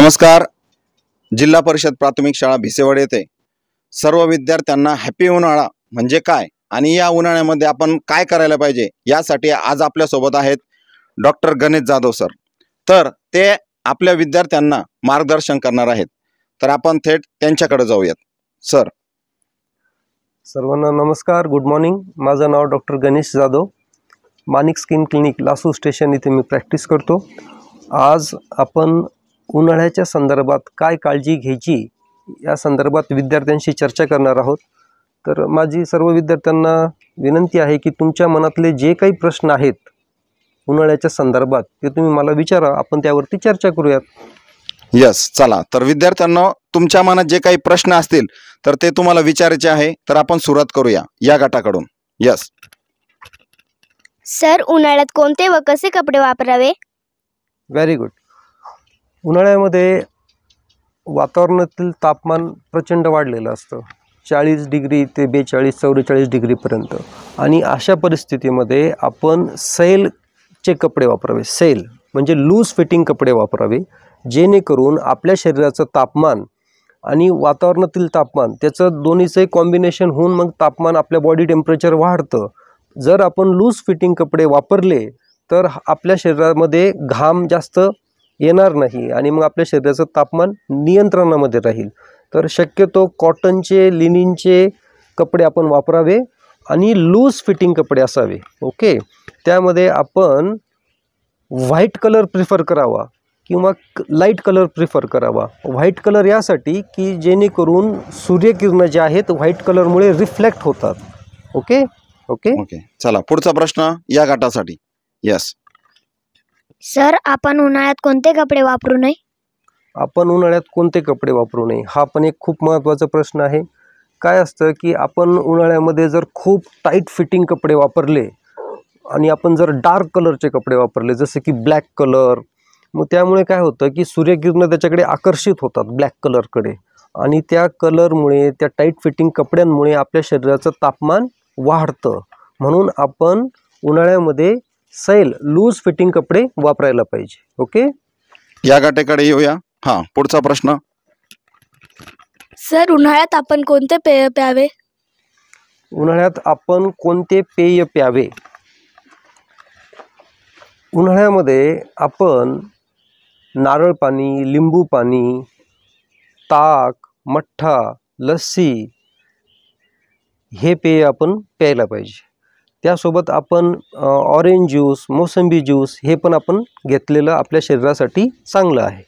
नमस्कार. जिल्हा परिषद प्राथमिक शाळा भिसेवाडी येथे सर्व विद्यार्थ्यांना हॅपी उन्हाळा म्हणजे काय आणि या उन्हाळ्यामध्ये आपण काय करायला पाहिजे यासाठी आज आपल्या सोबत आहेत डॉक्टर गणेश जाधव सर. तर ते आपल्या विद्यार्थ्यांना मार्गदर्शन करणार आहेत. तर आपण थेट त्यांच्याकडे जाऊयात. सर. सर्वांना नमस्कार, गुड मॉर्निंग. माझं नाव डॉक्टर गणेश जाधव. माणिक स्किन क्लिनिक लासूर स्टेशन इथे मी प्रॅक्टिस करतो. आज आपण उन्हाळ्याच्या संदर्भात काय काळजी घ्यायची या संदर्भात विद्यार्थ्यांशी चर्चा करणार आहोत. तर माझी सर्व विद्यार्थ्यांना विनंती आहे की तुमच्या मनातले जे काही प्रश्न आहेत उन्हाळ्याच्या संदर्भात ते तुम्ही मला विचारा, आपण त्यावरती चर्चा करूयात. यस, चला. तर विद्यार्थ्यांना तुमच्या मनात जे काही प्रश्न असतील तर ते तुम्हाला विचारायचे आहे. तर आपण सुरुवात करूया या गटाकडून. यस सर, उन्हाळ्यात कोणते व कसे कपडे वापरावे? Very good. उन्हाळ्यामध्ये वातावरणातील तापमान प्रचंड वाढलेलं असतं, 40 डिग्री ते 42-44 डिग्रीपर्यंत. आणि अशा परिस्थितीमध्ये आपण सैलचे कपडे वापरावे. सैल म्हणजे लूज फिटिंग कपडे वापरावे, जेणेकरून आपल्या शरीराचं तापमान आणि वातावरणातील तापमान त्याचं दोन्हीचं कॉम्बिनेशन होऊन मग तापमान आपल्या बॉडी टेम्परेचर वाढतं. जर आपण लूज फिटिंग कपडे वापरले तर आपल्या शरीरामध्ये घाम जास्त येणार नाही आणि मग आपल्या शरीराचं तापमान नियंत्रणामध्ये राहील. तर शक्यतो कॉटनचे, लिनिनचे कपडे आपण वापरावे आणि लूज फिटिंग कपडे असावे. ओके. त्यामध्ये आपण व्हाईट कलर प्रिफर करावा किंवा लाईट कलर प्रिफर करावा. व्हाईट कलर यासाठी की जेणेकरून सूर्यकिरणं जे आहेत व्हाईट कलरमुळे रिफ्लेक्ट होतात. Okay okay okay. चला, पुढचा प्रश्न या गटासाठी. यस सर, आपण उन्हाळ्यात कोणते कपडे वापरू नये? आपण उन्हाळ्यात कोणते कपडे वापरू नये हा पण एक खूप महत्त्वाचा प्रश्न आहे. काय असतं की आपण उन्हाळ्यामध्ये जर खूप टाईट फिटिंग कपडे वापरले आणि आपण जर डार्क कलरचे कपडे वापरले जसे की ब्लॅक कलर, मग त्यामुळे काय होतं की सूर्यकिरणं त्याच्याकडे आकर्षित होतात ब्लॅक कलरकडे आणि त्या कलरमुळे, त्या टाईट फिटिंग कपड्यांमुळे आपल्या शरीराचं तापमान वाढतं. म्हणून आपण उन्हाळ्यामध्ये सैल लूज फिटिंग कपडे वापरायला पाहिजे. ओके. या गटाकडे येऊया. हां, पुढचा प्रश्न. सर, उन्हाळ्यात आपण कोणते पेय प्यावे? उन्हाळ्यात आपण कोणते पेय प्यावे? उन्हाळ्यामध्ये आपण नारळ पाणी, लिंबू पाणी, ताक, मठ्ठा, लस्सी हे पेय आपण प्यायला पाहिजे. त्यासोबत आपण ऑरेंज ज्यूस, मोसंबी ज्यूस हे पण आपण घेतलेलं आपल्या शरीरासाठी चांगलं आहे.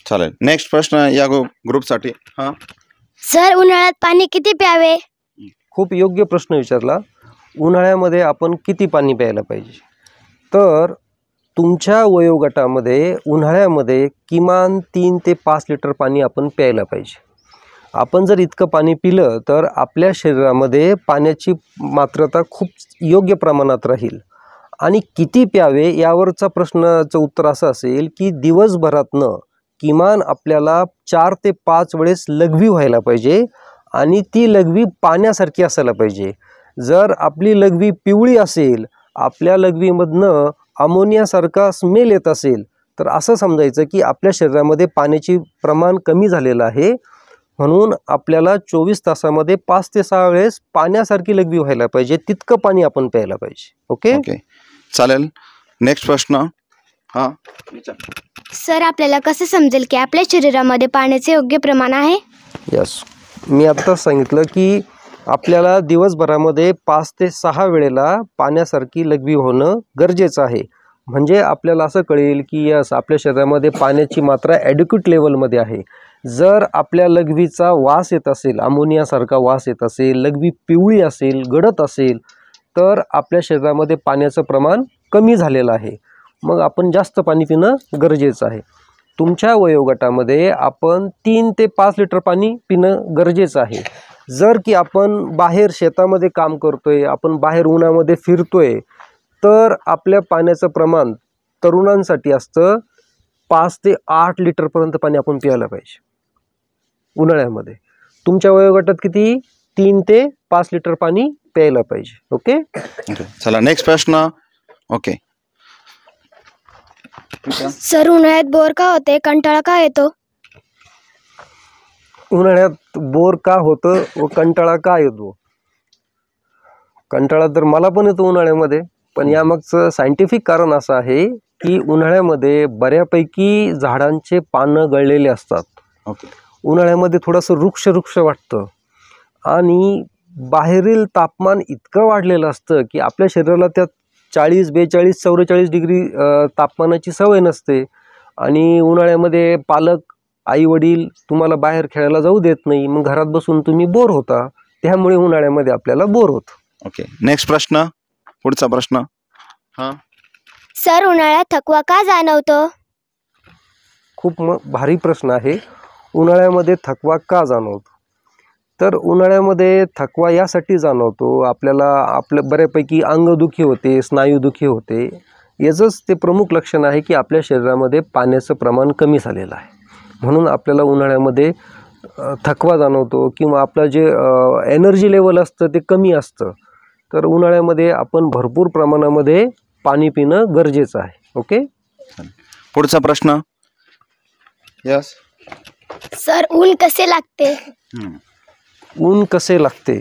चालेल. नेक्स्ट प्रश्न या ग्रुपसाठी. हां सर, उन्हाळ्यात पाणी किती प्यावे? खूप योग्य प्रश्न विचारला. उन्हाळ्यामध्ये आपण किती पाणी प्यायला पाहिजे? तर तुमच्या वयोगटामध्ये उन्हाळ्यामध्ये किमान 3 ते 5 लिटर पाणी आपण प्यायला पाहिजे. आपण जर इतकं पाणी पिलं तर आपल्या शरीरामध्ये पाण्याची मात्रता खूप योग्य प्रमाणात राहील. आणि किती प्यावे यावरचा प्रश्नाचं उत्तर असं असेल की दिवसभरातनं किमान आपल्याला 4 ते 5 वेळेस लघवी व्हायला पाहिजे आणि ती लघवी पाण्यासारखी असायला पाहिजे. जर आपली लघवी पिवळी असेल, आपल्या लघवीमधनं अमोनियासारखा स्मेल येत असेल, तर असं समजायचं की आपल्या शरीरामध्ये पाण्याचे प्रमाण कमी झालेलं आहे. म्हणून आपल्याला 24 तासामध्ये 5 ते 6 वेळेस पाण्यासारखी लघवी व्हायला पाहिजे. तितकं पाणी आपण प्यायला पाहिजे. Okay okay. चालेल. नेक्स्ट प्रश्न. हां सर, आपल्याला कसं समजेल की आपल्या शरीरामध्ये पाण्याचे योग्य प्रमाण आहे? यस, मी आत्ताच सांगितलं की आपल्याला दिवसभरामध्ये 5 ते 6 वेळेला पाण्यासारखी लघवी होणं गरजेचं आहे. म्हणजे आपल्याला असं कळेल की यस, आपल्या शरीरामध्ये पाण्याची मात्रा ॲडिक्युट लेवलमध्ये आहे. जर आपल्या लघवीचा वास येत असेल, अमोनियासारखा वास येत असेल, लघवी पिवळी असेल, गडद असेल, तर आपल्या शरीरामध्ये पाण्याचं प्रमाण कमी झालेलं आहे. मग आपण जास्त पाणी पिणं गरजेचं आहे. तुमच्या वयोगटामध्ये आपण 3 ते 5 लिटर पाणी पिणं गरजेचं आहे. जर की आपण बाहेर शेतामध्ये काम करतोय, आपण बाहेर उन्हामध्ये फिरतोय, तर आपल्या पाण्याचं प्रमाण तरुणांसाठी असतं 5 ते 8 लिटरपर्यंत पाणी आपण प्यायला पाहिजे उन्हाळ्यामध्ये. तुमच्या वयोगटात किती? 3 ते 5 लिटर पाणी प्यायला पाहिजे. ओके. चला, नेक्स्ट प्रश्न. ओके. ठीक आहे. सर उन्हाळ्यात बोर का होते, कंटाळा का येतो? उन्हाळ्यात बोर का होतं व कंटाळा का येतो? कंटाळा तर मला पण येतो उन्हाळ्यामध्ये, पण यामागचं सायंटिफिक कारण असं आहे की उन्हाळ्यामध्ये बऱ्यापैकी झाडांचे पानं गळलेले असतात. ओके. उन्हाळ्यामध्ये थोडंसं रुक्ष वाटतं आणि बाहेरील तापमान इतकं वाढलेलं असतं की आपल्या शरीराला त्या 40, 42, 44 डिग्री तापमानाची सवय नसते. आणि उन्हाळ्यामध्ये पालक, आई-वडील तुम्हाला बाहेर खेळायला जाऊ देत नाही, मग घरात बसून तुम्ही बोर होता. त्यामुळे उन्हाळ्यामध्ये आपल्याला बोर होतं. ओके. नेक्स्ट प्रश्न, पुढचा प्रश्न. हां. सर उन्हाळ्यात थकवा का जाणवतो? खूप भारी प्रश्न आहे. उन्हाळ्यामध्ये थकवा का जाणवतो? तर उन्हाळ्यामध्ये थकवा यासाठी जाणवतो, आपल्याला आपलं बऱ्यापैकी अंगदुखी होते, स्नायूदुखी होते. याचंच ते प्रमुख लक्षण आहे की आपल्या शरीरामध्ये पाण्याचं प्रमाण कमी झालेलं आहे. म्हणून आपल्याला उन्हाळ्यामध्ये थकवा जाणवतो किंवा आपलं जे एनर्जी लेवल असतं ते कमी असतं. तर उन्हाळ्यामध्ये आपण भरपूर प्रमाणामध्ये पाणी पिणं गरजेचं आहे. ओके. पुढचा प्रश्न. यस. सर ऊन कसे लागते? ऊन कसे लागते?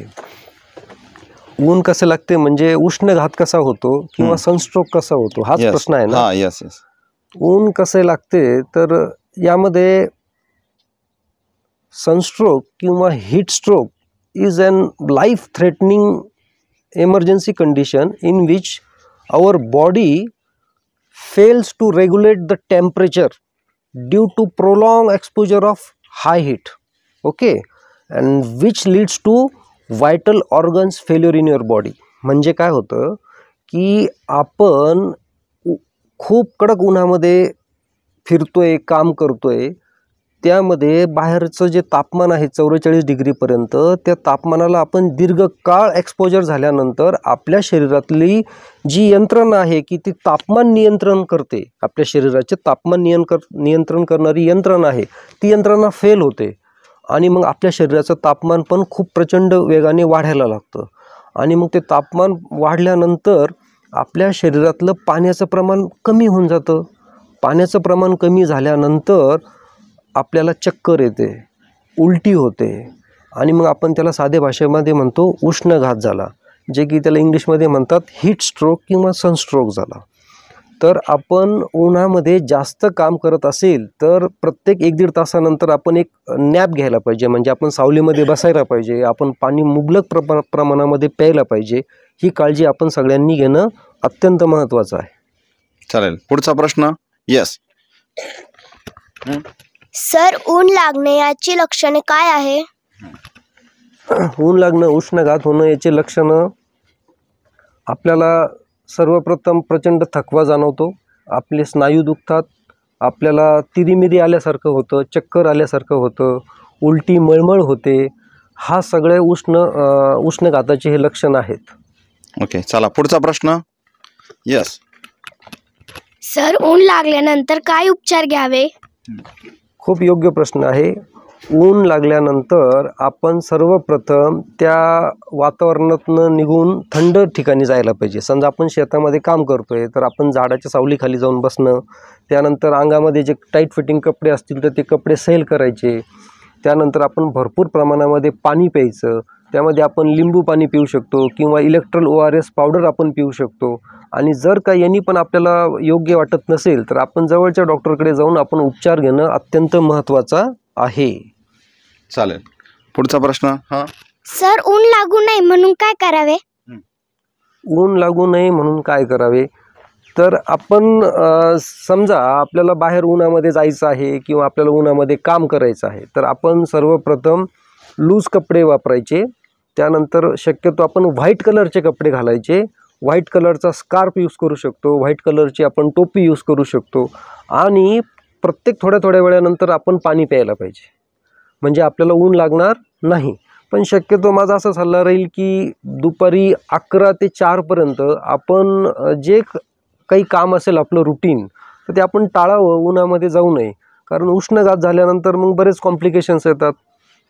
ऊन कसे लागते म्हणजे उष्णघात कसा होतो किंवा सनस्ट्रोक कसा होतो, हाच प्रश्न आहे ना. हां. यस. ऊन कसे लागते तर यामध्ये सनस्ट्रोक किंवा heat stroke is an life threatening emergency condition in which our body fails to regulate the temperature due to prolonged exposure of high heat. Okay, and which leads to vital organs failure in your body. म्हणजे काय होतं की आपण खूप कडक उन्हामध्ये फिरतोय, काम करतोय, त्यामध्ये बाहेरचं जे तापमान आहे 44 डिग्रीपर्यंत, त्या तापमानाला आपण दीर्घकाळ एक्सपोजर झाल्यानंतर आपल्या शरीरातली जी यंत्रणा आहे की ती तापमान नियंत्रण करते, आपल्या शरीराचे तापमान नियंत्रण करणारी यंत्रणा आहे, ती यंत्रणा फेल होते आणि मग आपल्या शरीराचं तापमान पण खूप प्रचंड वेगाने वाढायला लागतं. आणि मग ते तापमान वाढल्यानंतर आपल्या शरीरातलं पाण्याचं प्रमाण कमी होऊन जातं. पाण्याचं प्रमाण कमी झाल्यानंतर आपल्याला चक्कर येते, उलटी होते आणि मग आपण त्याला साध्या भाषेमध्ये म्हणतो उष्णघात झाला, जे की त्याला इंग्लिशमध्ये म्हणतात हीट स्ट्रोक किंवा सनस्ट्रोक झाला. तर आपण उन्हामध्ये जास्त काम करत असेल तर प्रत्येक 1-1.5 तासानंतर आपण एक नॅप घ्यायला पाहिजे, म्हणजे आपण सावलीमध्ये बसायला पाहिजे, आपण पाणी मुबलक प्रमाणामध्ये प्यायला पाहिजे. ही काळजी आपण सगळ्यांनी घेणं अत्यंत महत्त्वाचं आहे. चालेल. पुढचा प्रश्न. यस. सर ऊन लागणे याची लक्षणे काय आहे? ऊन लागणं, उष्णघात होणं याची लक्षणं आपल्याला सर्वप्रथम प्रचंड थकवा जाणवतो, आपले स्नायू दुखतात, आपल्याला तिरीमिरी आल्यासारखं होतं, चक्कर आल्यासारखं होतं, उलटी मळमळ होते. हा सगळे उष्णघाताचे हे लक्षण आहेत. ओके. चला पुढचा प्रश्न. यस. सर ऊन लागल्यानंतर काय उपचार घ्यावे? खूप योग्य प्रश्न आहे. ऊन लागल्यानंतर आपण सर्वप्रथम त्या वातावरणातून निघून थंड ठिकाणी जायला पाहिजे. समजा आपण शेतामध्ये काम करतोय तर आपण झाडाच्या सावलीखाली जाऊन बसणं, त्यानंतर अंगामध्ये जे टाईट फिटिंग कपडे असतील तर ते कपडे सैल करायचे. त्यानंतर आपण भरपूर प्रमाणामध्ये पाणी प्यायचं, त्यामध्ये आपण लिंबू पाणी पिऊ शकतो किंवा इलेक्ट्रोल ORS पावडर आपण पिऊ शकतो. आणि जर का यांनी पण आपल्याला योग्य वाटत नसेल तर आपण जवळच्या डॉक्टरकडे जाऊन आपण उपचार घेणं अत्यंत महत्त्वाचं आहे. चालेल. पुढचा प्रश्न. हां. सर ऊन लागू नये म्हणून काय करावे? ऊन लागू नये म्हणून काय करावे तर आपण समजा आपल्याला बाहेर उन्हामध्ये जायचं आहे किंवा आपल्याला उन्हामध्ये काम करायचं आहे तर आपण सर्वप्रथम लूज कपडे वापरायचे. त्यानंतर शक्यतो आपण व्हाईट कलरचे कपडे घालायचे, व्हाईट कलरचा स्कार्फ यूज करू शकतो, व्हाईट कलरची आपण टोपी यूज करू शकतो आणि प्रत्येक थोड्या वेळानंतर आपण पाणी प्यायला पाहिजे, म्हणजे आपल्याला ऊन लागणार नाही. पण शक्यतो माझा असा सल्ला राहील की दुपारी 11 ते 4पर्यंत आपण जे काही काम असेल आपलं रुटीन तर ते आपण टाळावं, उन्हामध्ये जाऊ नये. कारण उष्णघात झाल्यानंतर मग बरेच कॉम्प्लिकेशन्स येतात,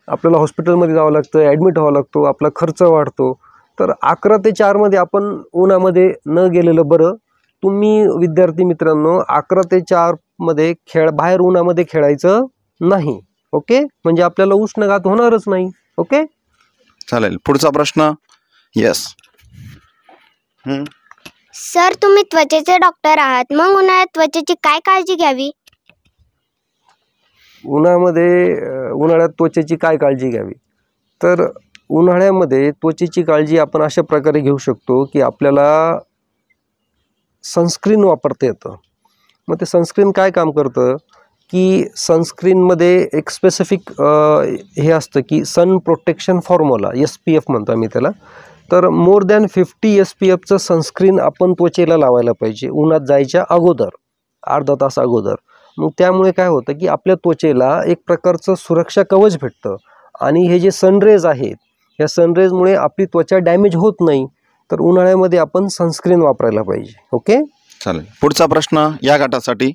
आपल्याला हॉस्पिटलमध्ये जावं लागतं, ॲडमिट व्हावं लागतो, आपला खर्च वाढतो. तर 11 ते 4मध्ये आपण उन्हामध्ये न गेलेलं बरं. तुम्ही विद्यार्थी मित्रांनो 11 ते 4 मध्ये बाहेर उन्हामध्ये खेळायचं नाही. ओके, म्हणजे आपल्याला उष्णघात होणारच नाही. ओके, चालेल. पुढचा प्रश्न. यस. सर तुम्ही त्वचेचे डॉक्टर आहात, मग उन्हाळ्यात त्वचेची काय काळजी घ्यावी? उन्हाळ्यात त्वचेची काय काळजी घ्यावी? तर उन्हाळ्यामध्ये त्वचेची काळजी आपण अशा प्रकारे घेऊ शकतो की आपल्याला सनस्क्रीन वापरता येतं. मग ते सनस्क्रीन काय काम करतं की सनस्क्रीनमध्ये एक स्पेसिफिक हे असतं की सन प्रोटेक्शन फॉर्म्युला, SPF म्हणतो आम्ही त्याला. तर मोर दॅन 50 SPFचं सनस्क्रीन आपण त्वचेला लावायला पाहिजे उन्हात जायच्या अगोदर, अर्धा तास अगोदर. मग त्यामुळे काय होतं की आपल्या त्वचेला एक प्रकारचं सुरक्षा कवच भेटतं आणि हे जे सनरेज आहेत या सनरेजमुळे आपली त्वचा डॅमेज होत नाही. तर उन्हाळ्यामध्ये आपण सनस्क्रीन वापरायला पाहिजे. ओके, चालेल. पुढचा प्रश्न या गटासाठी.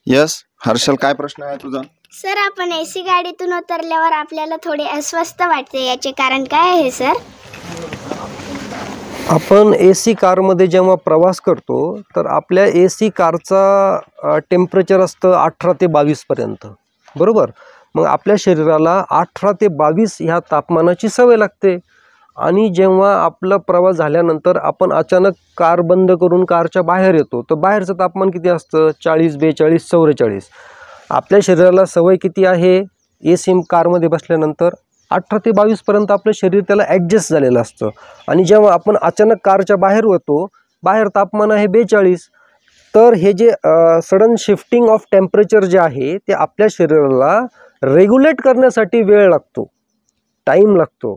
यस. हर्षल, काय प्रश्न आहे तुझा? सर आपण AC गाडीतून उतरल्यावर आपल्याला थोडे अस्वस्थ वाटते, याचे कारण काय आहे सर? आपण AC कारमध्ये जेव्हा प्रवास करतो तर आपल्या AC कारचा टेम्परेचर असतं 18 ते 22 पर्यंत, बरोबर. मग आपल्या शरीराला 18 ते 22 ह्या तापमानाची सवय लागते आणि जेव्हा आपला प्रवास झाल्यानंतर आपण अचानक कार बंद करून कारच्या बाहेर येतो तर बाहेरचं तापमान किती असतं? 40, 42, 44. आपल्या शरीराला सवय किती आहे? AC कारमध्ये बसल्यानंतर 18 ते 22पर्यंत आपलं शरीर त्याला ॲडजस्ट झालेलं असतं आणि जेव्हा आपण अचानक कारच्या बाहेर येतो, बाहेर तापमान आहे 42. तर हे जे सडन शिफ्टिंग ऑफ टेम्परेचर जे आहे ते आपल्या शरीराला रेग्युलेट करण्यासाठी वेळ लागतो, टाईम लागतो.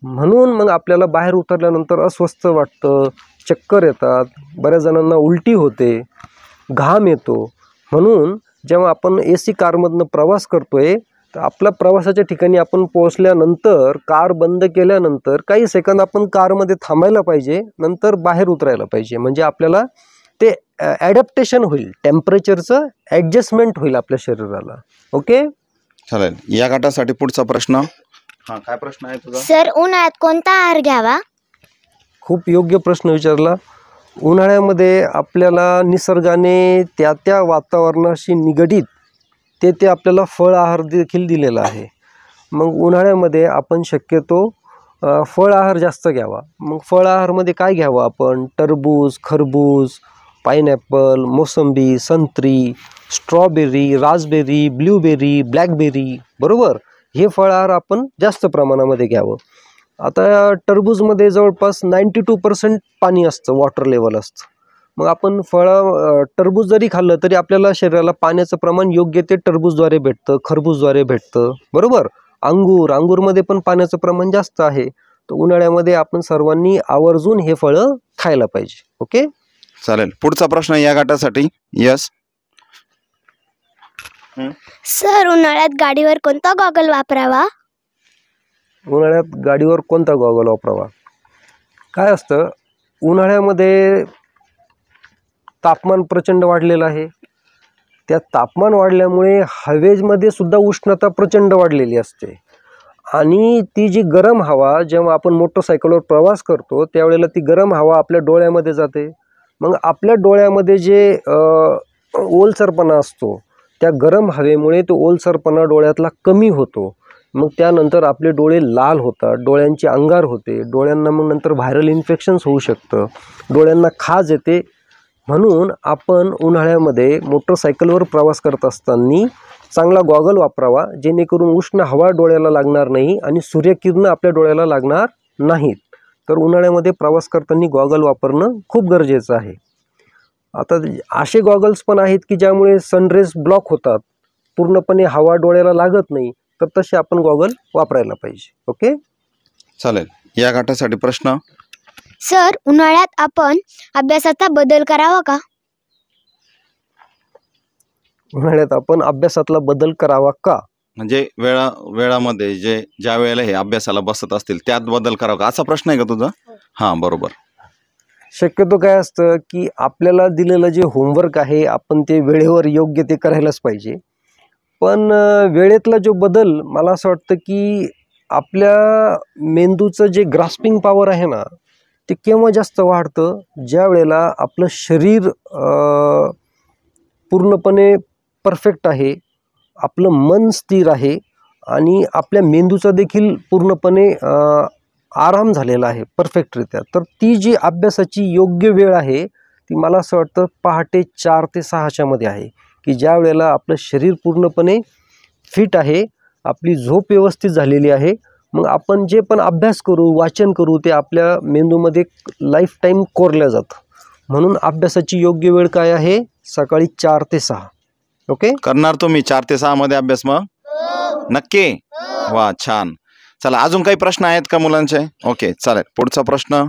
म्हणून मग आपल्याला बाहेर उतरल्यानंतर अस्वस्थ वाटतं, चक्कर येतात, बऱ्याच जणांना उलटी होते, घाम येतो. म्हणून जेव्हा आपण AC कारमधनं प्रवास करतोय तर आपल्या प्रवासाच्या ठिकाणी आपण पोहोचल्यानंतर कार बंद केल्यानंतर काही सेकंद आपण कारमध्ये थांबायला पाहिजे, नंतर बाहेर उतरायला पाहिजे. म्हणजे आपल्याला ते ॲडॅप्टेशन होईल, टेम्परेचरचं ॲडजस्टमेंट होईल आपल्या शरीराला. ओके, चालेल. या गटासाठी पुढचा प्रश्न. हां, काय प्रश्न आहे तुझा? सर उन्हाळ्यात कोणता आहार घ्यावा? खूप योग्य प्रश्न विचारला. उन्हाळ्यामध्ये आपल्याला निसर्गाने त्या वातावरणाशी निगडीत ते आपल्याला फळ आहार देखील दिलेला आहे. मग उन्हाळ्यामध्ये आपण शक्यतो फळ आहार जास्त घ्यावा. मग फळ आहारमध्ये काय घ्यावं आपण? टरबूज, खरबूज, पाईनॲपल, मोसंबी, संत्री, स्ट्रॉबेरी, रास्पबेरी, ब्लूबेरी, ब्लॅकबेरी, बरोबर. हे फळ आहार आपण जास्त प्रमाणामध्ये घ्यावं. आता टरबूजमध्ये जवळपास 92% पाणी असतं, वॉटर लेवल असतं. मग आपण टरबूज जरी खाल्लं तरी आपल्याला शरीराला पाण्याचं प्रमाण योग्य ते टरबूजद्वारे भेटतं, खरबूजद्वारे भेटतं, बरोबर. अंगूरमध्ये पण पाण्याचं प्रमाण जास्त आहे. तर उन्हाळ्यामध्ये आपण सर्वांनी आवर्जून हे फळं खायला पाहिजे. ओके, चालेल. पुढचा प्रश्न या गटासाठी. यस. सर उन्हाळ्यात गाडीवर कोणता गॉगल वापरावा? उन्हाळ्यात गाडीवर कोणता गॉगल वापरावा? काय असतं, उन्हाळ्यामध्ये तापमान प्रचंड वाढलेलं आहे. त्या तापमान वाढल्यामुळे हवेमध्ये सुद्धा उष्णता प्रचंड वाढलेली असते आणि ती जी गरम हवा जेव्हा आपण मोटरसायकलवर प्रवास करतो त्यावेळेला ती गरम हवा आपल्या डोळ्यामध्ये जाते. मग आपल्या डोळ्यामध्ये जे ओलसरपणा असतो त्या गरम हवेमुळे तो ओलसरपणा डोळ्यातला कमी होतो. मग त्यानंतर आपले डोळे लाल होतात, डोळ्यांची अंगार होते, डोळ्यांना मग नंतर व्हायरल इन्फेक्शन्स होऊ शकतं, डोळ्यांना खाज येते. म्हणून आपण उन्हाळ्यामध्ये मोटरसायकलवर प्रवास करत असताना चांगला गॉगल वापरावा, जेणेकरून उष्ण हवा डोळ्याला लागणार नाही आणि सूर्यकिरणं आपल्या डोळ्याला लागणार नाहीत. तर उन्हाळ्यामध्ये प्रवास करताना गॉगल वापरणं खूप गरजेचं आहे. आता असे गॉगल्स पण आहेत की ज्यामुळे सनरेज ब्लॉक होतात, पूर्णपणे हवा डोळ्याला लागत नाही, तर तसे आपण गॉगल वापरायला पाहिजे. ओके, चालेल. या गटासाठी प्रश्न. सर उन्हाळ्यात आपण अभ्यासाचा बदल करावा का? उन्हाळ्यात आपण अभ्यासातला बदल करावा का? म्हणजे वेळामध्ये ज्या वेळेला हे अभ्यासाला बसत असतील त्यात बदल करावा का, असा प्रश्न आहे का तुझा? हां, बरोबर. शक्यतो काय असतं की आपल्याला दिलेलं जे होमवर्क आहे आपण ते वेळेवर योग्य ते करायलाच पाहिजे. पण वेळेतला जो बदल मला असं वाटतं की आपल्या मेंदूचं जे ग्रास्पिंग पॉवर आहे ना ते केव्हा जास्त वाढतं, ज्या वेळेला आपलं शरीर पूर्णपणे परफेक्ट आहे, आपलं मन स्थिर आहे आणि आपल्या मेंदूचा देखील पूर्णपणे आराम झालेला आहे परफेक्टरित्या. तर ती जी अभ्यासाची योग्य वेळ आहे ती मला असं वाटतं पहाटे 4 ते 6च्या मध्ये आहे, की ज्या वेळेला आपलं शरीर पूर्णपणे फिट आहे, आपली झोप व्यवस्थित झालेली आहे. मग आपण जे पण अभ्यास करू, वाचन करू, ते आपल्या मेंदूमध्ये लाईफ टाईम कोरलं जातं. म्हणून अभ्यासाची योग्य वेळ काय आहे? सकाळी 4 ते 6. ओके, करणार तुम्ही 4 ते 6 मध्ये अभ्यास मग? नक्की. वा, छान. चला, अजून काही प्रश्न आहेत का मुलांचे? ओके, चालेल. पुढचा प्रश्न.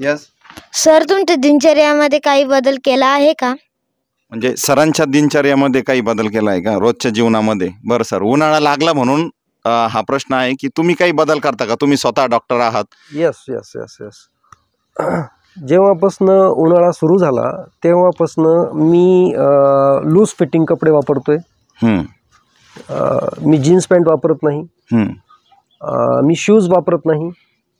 यस. सर, तुमच्या दिनचर्यामध्ये काही बदल केला आहे का? म्हणजे सरांच्या दिनचर्यामध्ये काही बदल केला आहे का रोजच्या जीवनामध्ये? बरं सर, उन्हाळा लागला म्हणून हा प्रश्न आहे की तुम्ही काही बदल करता का? तुम्ही स्वतः डॉक्टर आहात. यस यस यस यस जेव्हापासनं उन्हाळा सुरू झाला तेव्हापासनं मी लूज फिटिंग कपडे वापरतोय. मी जीन्स पॅन्ट वापरत नाही. मी शूज वापरत नाही.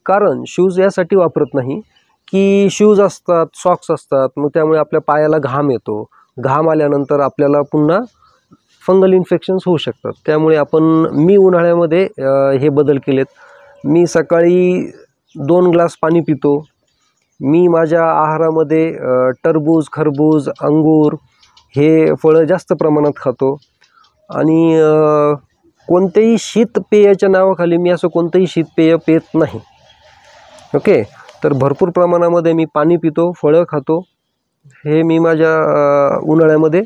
कारण शूज यासाठी वापरत नाही की शूज असतात, सॉक्स असतात, मग त्यामुळे आपल्या पायाला घाम येतो. घाम आल्यानंतर आपल्याला पुन्हा फंगल इन्फेक्शन्स होऊ शकतात. त्यामुळे मी उन्हाळ्यामध्ये हे बदल केलेत. मी सकाळी 2 ग्लास पाणी पितो. मी माझ्या आहारामध्ये टरबूज, खरबूज, अंगूर हे फळं जास्त प्रमाणात खातो. आणि कोणत्याही शीतपेयाच्या नावाखाली मी असं कोणतंही शीतपेय पित नाही. ओके, तर भरपूर प्रमाणामध्ये मी पाणी पितो, फळं खातो. हे मी माझ्या उन्हाळ्यामध्ये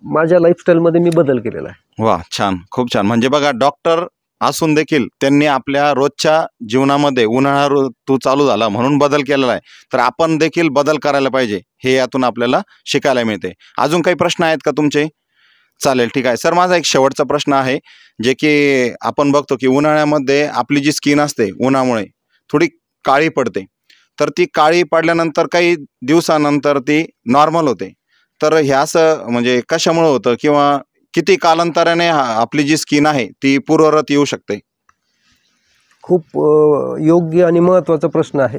माझ्या लाईफस्टाईलमध्ये मी बदल केलेला आहे. वा, छान, खूप छान. म्हणजे बघा, डॉक्टर असून देखील त्यांनी आपल्या रोजच्या जीवनामध्ये उन्हाळा ऋतू चालू झाला म्हणून बदल केलेला आहे. तर आपण देखील बदल करायला पाहिजे, हे यातून आपल्याला शिकायला मिळते. अजून काही प्रश्न आहेत का तुमचे? चालेल, ठीक आहे. सर, माझा एक शेवटचा प्रश्न आहे, जे की आपण बघतो की उन्हाळ्यामध्ये आपली जी स्किन असते उन्हामुळे थोडी काळी पडते. तर ती काळी पडल्यानंतर काही दिवसानंतर ती नॉर्मल होते. तर हे असं म्हणजे कशामुळे होतं किंवा किती कालांतराने आपली जी स्किन आहे ती पूर्ववत येऊ शकते? खूप योग्य आणि महत्त्वाचा प्रश्न आहे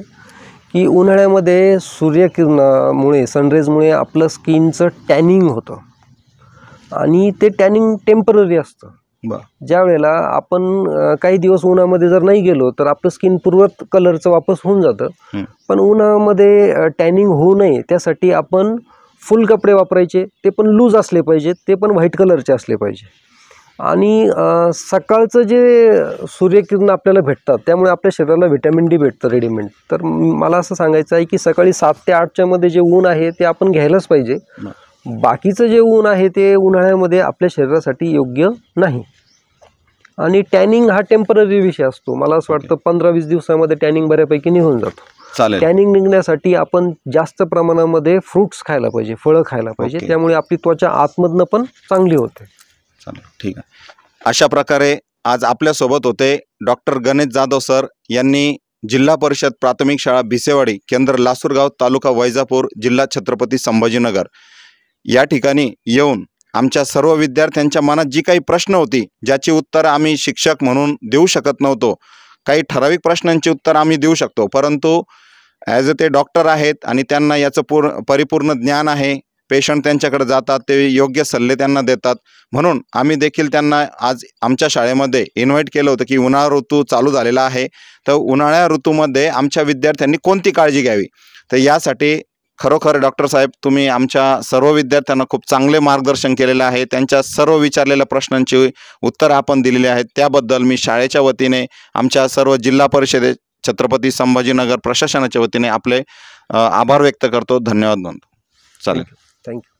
की उन्हाळ्यामध्ये सूर्यकिरणामुळे, सनरेजमुळे आपलं स्किनचं टॅनिंग होतं आणि ते टॅनिंग टेम्पररी असतं. ज्या वेळेला आपण काही दिवस उन्हामध्ये जर नाही गेलो तर आपलं स्किन पूर्वत कलरचं वापस होऊन जातं. पण उन्हामध्ये टॅनिंग होऊ नये त्यासाठी आपण फुल कपडे वापरायचे, ते पण लूज असले पाहिजेत, ते पण व्हाईट कलरचे असले पाहिजे. आणि सकाळचं जे सूर्यकिरण आपल्याला भेटतात त्यामुळे आपल्या शरीराला व्हिटॅमिन डी भेटतं रेडीमेड. तर मला असं सांगायचं आहे की सकाळी 7 ते 8च्या मध्ये जे ऊन आहे ते आपण घ्यायलाच पाहिजे. बाकीचं जे ऊन आहे ते उन्हाळ्यामध्ये आपल्या शरीरासाठी योग्य नाही. आणि टॅनिंग हा टेम्पररी विषय असतो. मला असं वाटतं 15-20 दिवसामध्ये टॅनिंग बऱ्यापैकी निघून जातो. चालेल. टॅनिंग निघण्यासाठी आपण जास्त प्रमाणामध्ये फ्रूट्स खायला पाहिजे, फळं खायला पाहिजे. त्यामुळे आपली त्वचा आतमधनं पण चांगली होते. चालेल, ठीक आहे. अशा प्रकारे आज आपल्यासोबत होते डॉक्टर गणेश जाधव सर. यांनी जिल्हा परिषद प्राथमिक शाळा भिसेवाडी, केंद्र लासूरगाव, तालुका वैजापूर, जिल्हा छत्रपती संभाजीनगर या ठिकाणी येऊन आमच्या सर्व विद्यार्थ्यांच्या मनात जी काही प्रश्न होती, ज्याची उत्तर आम्ही शिक्षक म्हणून देऊ शकत नव्हतो, काही ठराविक प्रश्नांची उत्तर आम्ही देऊ शकतो, परंतु ॲज अ ते डॉक्टर आहेत आणि त्यांना याचं परिपूर्ण ज्ञान आहे. पेशंट त्यांच्याकडे जातात, ते योग्य सल्ले त्यांना देतात. म्हणून आम्ही देखील त्यांना आज आमच्या शाळेमध्ये इन्व्हाइट केलं होतं की उन्हाळा ऋतू चालू झालेला आहे, तर उन्हाळ्या ऋतूमध्ये आमच्या विद्यार्थ्यांनी कोणती काळजी घ्यावी. तर यासाठी खरोखर डॉक्टर साहेब, तुम्ही आमच्या सर्व विद्यार्थ्यांना खूप चांगले मार्गदर्शन केलेलं आहे. त्यांच्या सर्व विचारलेल्या प्रश्नांची उत्तरं आपण दिलेली आहेत. त्याबद्दल मी शाळेच्या वतीने, आमच्या सर्व जिल्हा परिषदे छत्रपती संभाजीनगर प्रशासनाच्या वतीने आपले आभार व्यक्त करतो. धन्यवाद म्हणतो. चालेल, थँक्यू.